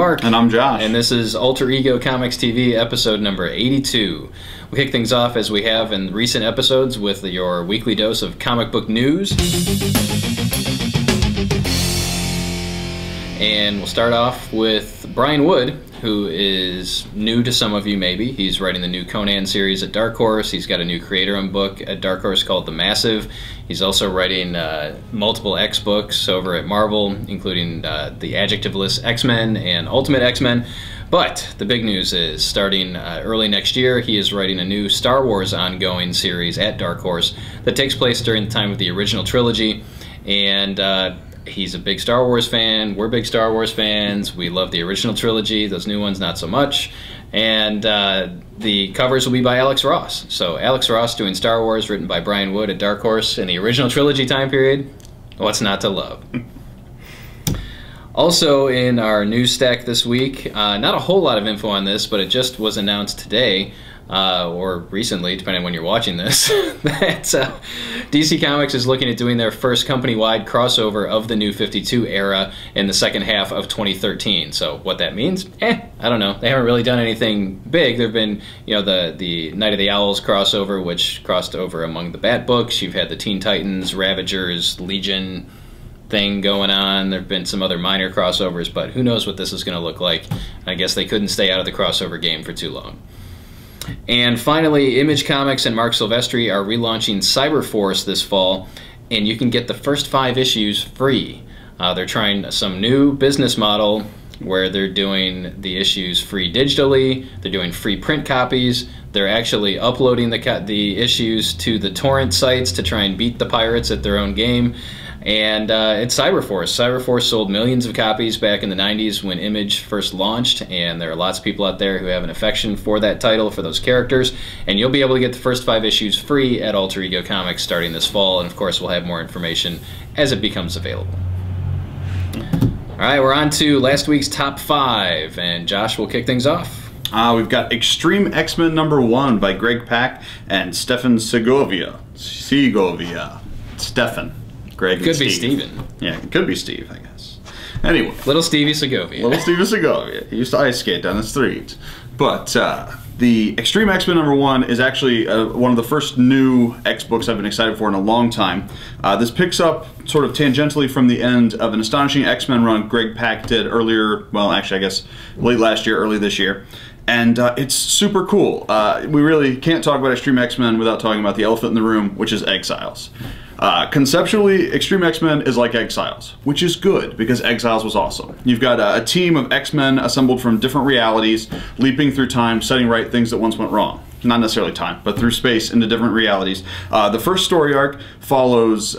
Mark. And I'm Josh. And this is Alter Ego Comics TV, episode number 82. We'll kick things off as we have in recent episodes with your weekly dose of comic book news. And we'll start off with Brian Wood, who is new to some of you maybe. He's writing the new Conan series at Dark Horse. He's got a new creator-owned book at Dark Horse called The Massive. He's also writing multiple X books over at Marvel, including the Adjectiveless X-Men and Ultimate X-Men. But the big news is, starting early next year, he is writing a new Star Wars ongoing series at Dark Horse that takes place during the time of the original trilogy. And he's a big Star Wars fan. We're big Star Wars fans. We love the original trilogy. Those new ones, not so much. And the covers will be by Alex Ross. So Alex Ross doing Star Wars, written by Brian Wood at Dark Horse in the original trilogy time period. What's not to love? Also in our news stack this week, not a whole lot of info on this, but it just was announced today, or recently, depending on when you're watching this, that DC Comics is looking at doing their first company-wide crossover of the New 52 era in the second half of 2013. So what that means? I don't know. They haven't really done anything big. There have been, you know, the Night of the Owls crossover, which crossed over among the Bat books. You've had the Teen Titans, Ravagers, Legion thing going on. There have been some other minor crossovers, but who knows what this is going to look like. I guess they couldn't stay out of the crossover game for too long. And finally, Image Comics and Mark Silvestri are relaunching Cyberforce this fall, and you can get the first 5 issues free. They're trying some new business model where they're doing the issues free digitally, they're doing free print copies, they're actually uploading the issues to the torrent sites to try and beat the pirates at their own game. And it's Cyberforce. Cyberforce sold millions of copies back in the 90s when Image first launched, and there are lots of people out there who have an affection for that title, for those characters, and you'll be able to get the first 5 issues free at Alter Ego Comics starting this fall, and of course we'll have more information as it becomes available. Alright, we're on to last week's top 5, and Josh will kick things off. We've got Extreme X-Men #1 by Greg Pak and Stefan Segovia. Stefan. Greg and Could Steve. be Steven. Yeah, it could be Steve, I guess. Anyway. Little Stevie Segovia. Little Stevie Segovia. He used to ice skate down the street. But the Extreme X-Men #1 is actually one of the first new X books I've been excited for in a long time. This picks up sort of tangentially from the end of an astonishing X-Men run Greg Pak did earlier, well, actually, I guess late last year, early this year. And it's super cool. We really can't talk about Extreme X-Men without talking about the elephant in the room, which is Exiles. Conceptually, Extreme X-Men is like Exiles, which is good because Exiles was awesome. You've got a team of X-Men assembled from different realities, leaping through time, setting right things that once went wrong. Not necessarily time, but through space into different realities. The first story arc follows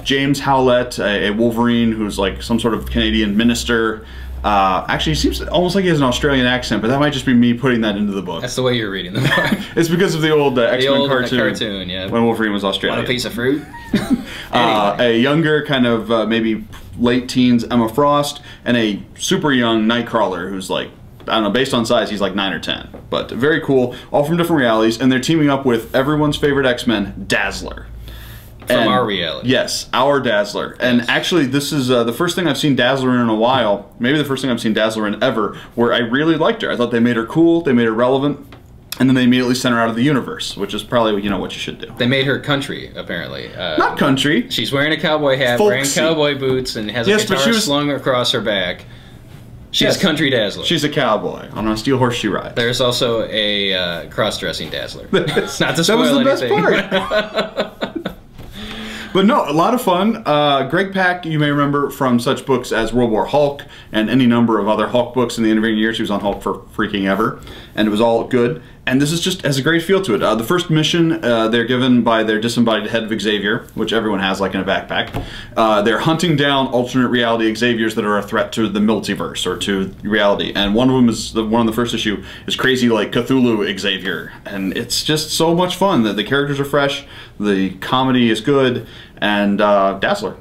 James Howlett, a Wolverine who's like some sort of Canadian minister. Actually, he seems almost like he has an Australian accent, but that might just be me putting that into the book. That's the way you're reading the book. It's because of the old X-Men cartoon, yeah. When Wolverine was Australian. Want a piece of fruit? A younger, kind of maybe late teens Emma Frost, and a super young Nightcrawler who's like, I don't know, based on size, he's like 9 or 10. But very cool, all from different realities, and they're teaming up with everyone's favorite X-Men, Dazzler. From our reality. Yes, our Dazzler. Yes. And actually, this is the first thing I've seen Dazzler in a while, maybe the first thing I've seen Dazzler in ever, where I really liked her. I thought they made her cool, they made her relevant, and then they immediately sent her out of the universe, which is probably, you know, what you should do. They made her country, apparently. Not country. She's wearing a cowboy hat, wearing cowboy boots, and has a guitar slung across her back. She's Country Dazzler. She's a cowboy on a steel horse she rides. There's also a cross-dressing Dazzler. It's not to spoil that was the anything. Best part. But no, a lot of fun. Greg Pak, you may remember from such books as World War Hulk and any number of other Hulk books in the intervening years. He was on Hulk for freaking ever, and it was all good. And this is just has a great feel to it. The first mission they're given by their disembodied head of Xavier, which everyone has like in a backpack. They're hunting down alternate reality Xaviers that are a threat to the multiverse or to reality. And one of them is one of the first issue is crazy like Cthulhu Xavier, and it's just so much fun. The characters are fresh, the comedy is good, and Dazzler.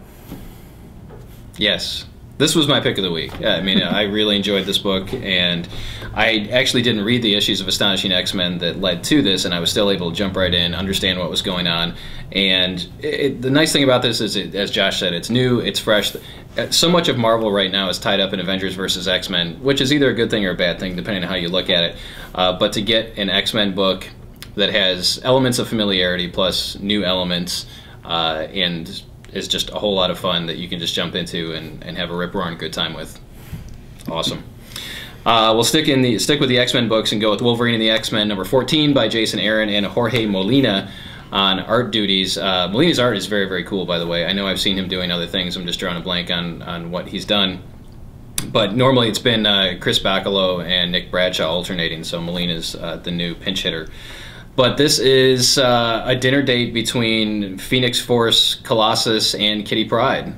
Yes. This was my pick of the week. I mean, I really enjoyed this book, and I actually didn't read the issues of Astonishing X-Men that led to this, and I was still able to jump right in, understand what was going on. And the nice thing about this is, as Josh said, it's new, it's fresh. So much of Marvel right now is tied up in Avengers versus X-Men, which is either a good thing or a bad thing, depending on how you look at it. But to get an X-Men book that has elements of familiarity plus new elements, and is just a whole lot of fun that you can just jump into and have a rip-roaring good time with. Awesome. We'll stick with the X-Men books and go with Wolverine and the X-Men number 14 by Jason Aaron and Jorge Molina on art duties. Molina's art is very, very cool, by the way. I know I've seen him doing other things. I'm just drawing a blank on what he's done. But normally it's been Chris Bacalo and Nick Bradshaw alternating, so Molina's the new pinch hitter. But this is a dinner date between Phoenix Force, Colossus, and Kitty Pryde.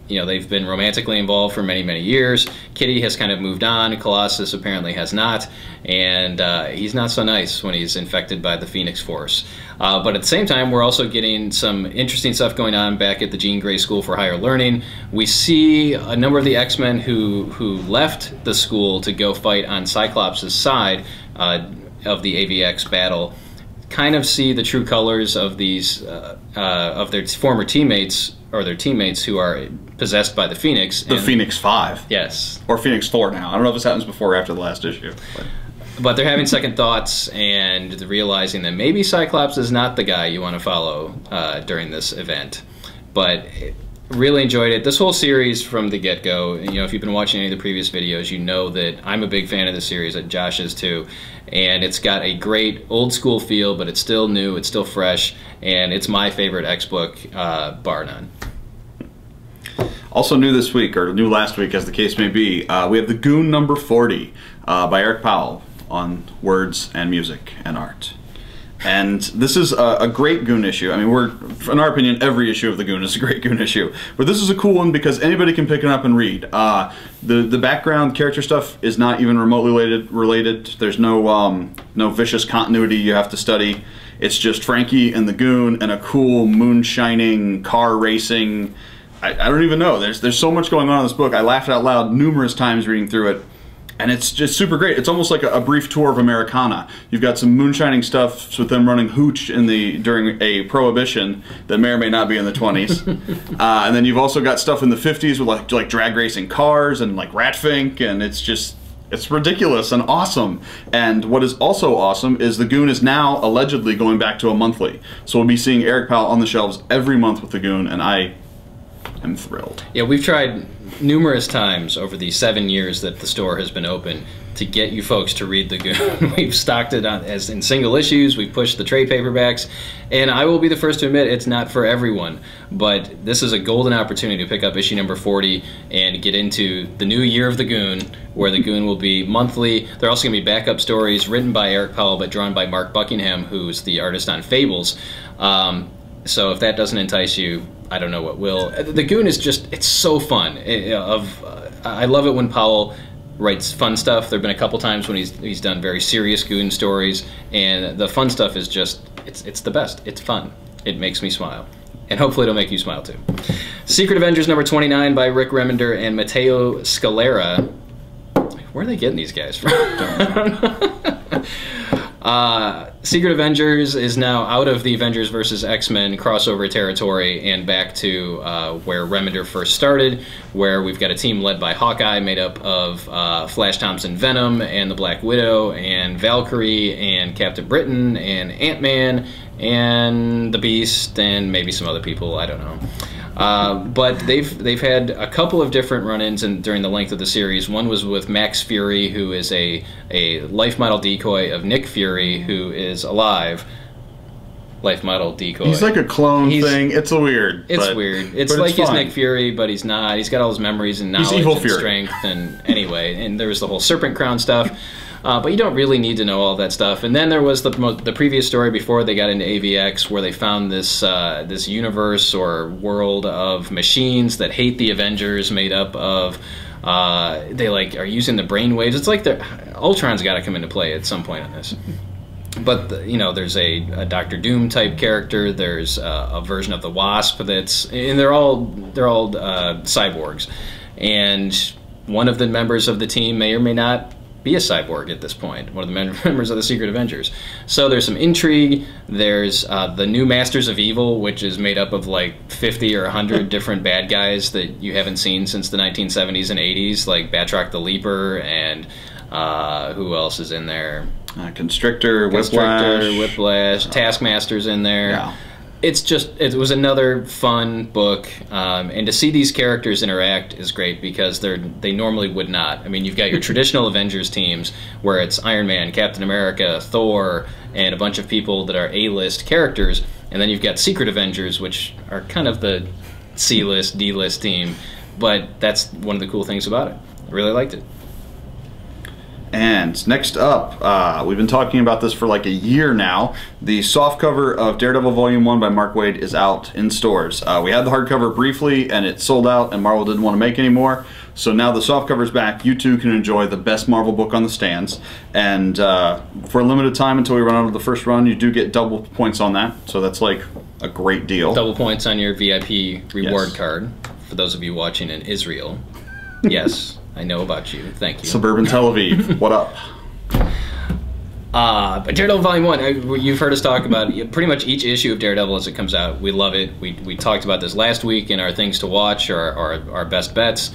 You know, they've been romantically involved for many, many years. Kitty has kind of moved on. Colossus apparently has not. And he's not so nice when he's infected by the Phoenix Force. But at the same time, we're also getting some interesting stuff going on back at the Jean Grey School for Higher Learning. We see a number of the X-Men who left the school to go fight on Cyclops' side of the AVX battle, kind of see the true colors of these of their former teammates, or their teammates who are possessed by the Phoenix. The Phoenix 5. Yes. Or Phoenix 4 now. I don't know if this happens before or after the last issue. But they're having second thoughts and realizing that maybe Cyclops is not the guy you want to follow during this event. But really enjoyed it. This whole series from the get-go, you know, if you've been watching any of the previous videos, you know that I'm a big fan of the series, that Josh is too. And it's got a great old-school feel, but it's still new, it's still fresh, and it's my favorite X-book, bar none. Also new this week, or new last week as the case may be, we have the Goon number 40 by Eric Powell on words and music and art. And this is a great Goon issue. I mean, in our opinion, every issue of the Goon is a great Goon issue. But this is a cool one because anybody can pick it up and read. The background character stuff is not even remotely related. There's no vicious continuity you have to study. It's just Frankie and the Goon and a cool moonshining car racing. I don't even know. There's so much going on in this book. I laughed out loud numerous times reading through it. And it's just super great. It's almost like a brief tour of Americana. You've got some moonshining stuff with them running hooch during a prohibition that may or may not be in the 20s. And then you've also got stuff in the 50s with like drag racing cars and like Ratfink, and it's ridiculous and awesome. And what is also awesome is the Goon is now allegedly going back to a monthly. So we'll be seeing Eric Powell on the shelves every month with the Goon, and I am thrilled. Yeah, we've tried numerous times over the 7 years that the store has been open to get you folks to read the Goon. We've stocked it as in single issues, we've pushed the trade paperbacks, and I will be the first to admit it's not for everyone, but this is a golden opportunity to pick up issue number 40 and get into the new year of the Goon, where the Goon will be monthly. There are also going to be backup stories written by Eric Powell but drawn by Mark Buckingham, who's the artist on Fables. So if that doesn't entice you, I don't know what will. The Goon is just, it's so fun. I love it when Powell writes fun stuff. There have been a couple times when he's done very serious Goon stories, and the fun stuff is just, it's the best. It's fun. It makes me smile. And hopefully it'll make you smile too. Secret Avengers number 29 by Rick Remender and Matteo Scalera. Where are they getting these guys from? Secret Avengers is now out of the Avengers vs. X-Men crossover territory and back to where Remender first started, where we've got a team led by Hawkeye made up of Flash Thompson Venom and the Black Widow and Valkyrie and Captain Britain and Ant-Man and the Beast and maybe some other people, I don't know. But they've had a couple of different run-ins during the length of the series. One was with Max Fury, who is a life model decoy of Nick Fury, who is alive. Life model decoy. He's like a clone thing. It's weird. It's weird. It's like he's Nick Fury, but he's not. He's got all his memories and knowledge and strength. And anyway, and there was the whole Serpent Crown stuff. But you don't really need to know all that stuff. And then there was the previous story before they got into AVX, where they found this this universe or world of machines that hate the Avengers, made up of they like are using the brainwaves. It's like Ultron's got to come into play at some point on this. But you know, there's a Doctor Doom type character. There's a version of the Wasp and they're all cyborgs. and one of the members of the team may or may not be a cyborg at this point, one of the members of the Secret Avengers. So there's some intrigue. There's the new Masters of Evil, which is made up of like 50 or 100 different bad guys that you haven't seen since the 1970s and 80s, like Batroc the Leaper, and who else is in there? Constrictor, Whiplash, Taskmaster's in there. Yeah. It was another fun book, and to see these characters interact is great because they normally would not. I mean, you've got your traditional Avengers teams where it's Iron Man, Captain America, Thor, and a bunch of people that are A-list characters, and then you've got Secret Avengers, which are kind of the C-list, D-list team, but that's one of the cool things about it. I really liked it. And next up, we've been talking about this for like a year now. The softcover of Daredevil Volume 1 by Mark Waid is out in stores. We had the hardcover briefly, and it sold out, and Marvel didn't want to make any more. So now the softcover's back. You too can enjoy the best Marvel book on the stands. And for a limited time until we run out of the first run, you do get double points on that. So that's like a great deal. Double points on your VIP reward card, for those of you watching in Israel. Yes. I know about you. Thank you. Suburban Tel Aviv. What up? But Daredevil Volume 1, you've heard us talk about pretty much each issue of Daredevil as it comes out. We love it. We talked about this last week in our Things to Watch, or our Best Bets.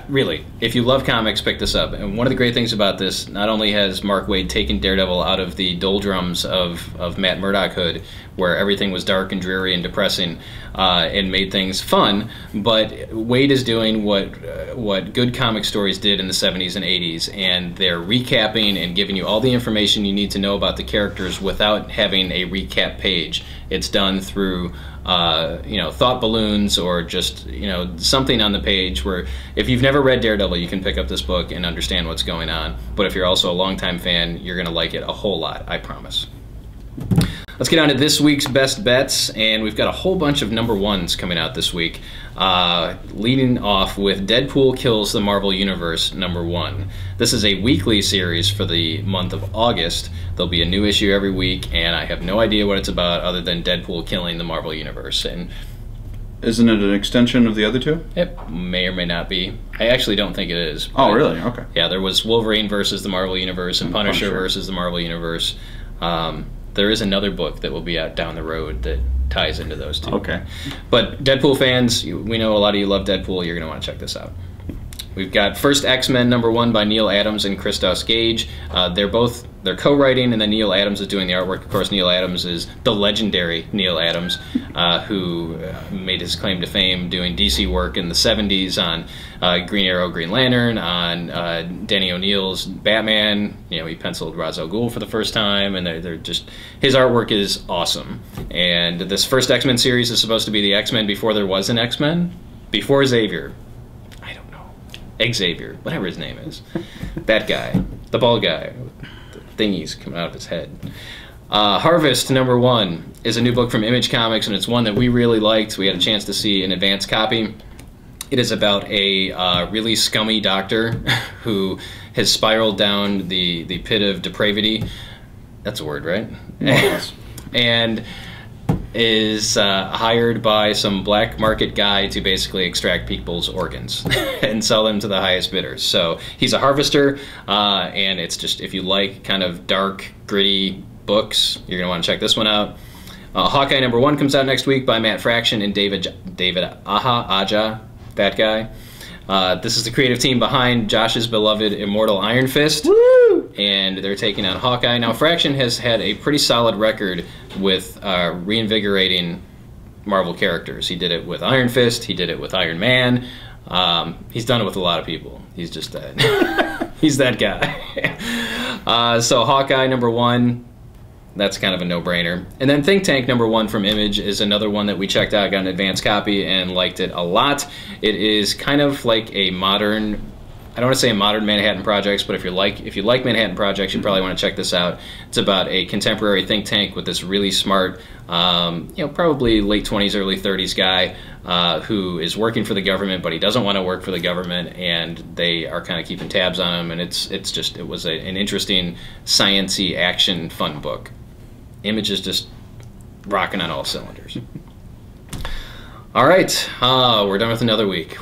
Really, if you love comics, pick this up. And one of the great things about this, not only has Mark Waid taken Daredevil out of the doldrums of Matt Murdock-hood, where everything was dark and dreary and depressing, and made things fun, but Waid is doing what good comic stories did in the 70s and 80s, and they're recapping and giving you all the information you need to know about the characters without having a recap page. It's done through thought balloons, or just something on the page where if you've never read Daredevil, you can pick up this book and understand what's going on. But if you're also a longtime fan, you're going to like it a whole lot, I promise. Let's get on to this week's Best Bets, and we've got a whole bunch of number ones coming out this week. Leading off with Deadpool Kills the Marvel Universe #1. This is a weekly series for the month of August. There'll be a new issue every week, and I have no idea what it's about other than Deadpool killing the Marvel Universe. And isn't it an extension of the other two? It may or may not be. I actually don't think it is. Oh, really? Okay. Yeah, there was Wolverine versus the Marvel Universe and Punisher versus the Marvel Universe. There is another book that will be out down the road that ties into those two. Okay. But Deadpool fans, we know a lot of you love Deadpool. You're going to want to check this out. We've got First X-Men #1 by Neil Adams and Christos Gage. They're co-writing, and then Neil Adams is doing the artwork. Of course, Neil Adams is the legendary Neil Adams, who made his claim to fame doing DC work in the 70s on Green Arrow, Green Lantern, on Danny O'Neill's Batman. He penciled Ra's al Ghul for the first time, and they're just, his artwork is awesome. And this First X-Men series is supposed to be the X-Men before there was an X-Men, before Xavier. Xavier, whatever his name is. That guy. The bald guy. The thingies coming out of his head. Harvest #1 is a new book from Image Comics, and it's one that we really liked. We had a chance to see an advance copy. It is about a really scummy doctor who has spiraled down the pit of depravity. That's a word, right? Yes. And is hired by some black market guy to basically extract people's organs and sell them to the highest bidders. So he's a harvester, and it's just, if you like kind of dark, gritty books, you're going to want to check this one out. Hawkeye #1 comes out next week by Matt Fraction and David Aja, that guy. This is the creative team behind Josh's beloved Immortal Iron Fist. Woo! And they're taking on Hawkeye. Now, Fraction has had a pretty solid record with reinvigorating Marvel characters. He did it with Iron Fist. He did it with Iron Man. He's done it with a lot of people. He's just that. He's that guy. So Hawkeye #1. That's kind of a no-brainer. And then Think Tank #1 from Image is another one that we checked out, got an advance copy, and liked it a lot. It is kind of like a modern, I don't want to say a modern Manhattan Projects, but if you like Manhattan Projects, you probably want to check this out. It's about a contemporary think tank with this really smart, probably late 20s, early 30s guy who is working for the government, but he doesn't want to work for the government, and they are kind of keeping tabs on him. And it was an interesting, science-y, action, fun book. Image is just rocking on all cylinders. All right, we're done with another week.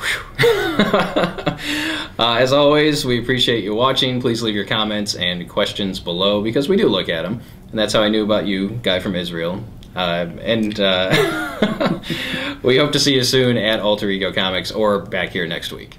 As always, we appreciate you watching. Please leave your comments and questions below because we do look at them. And that's how I knew about you, guy from Israel. We hope to see you soon at Alter Ego Comics or back here next week.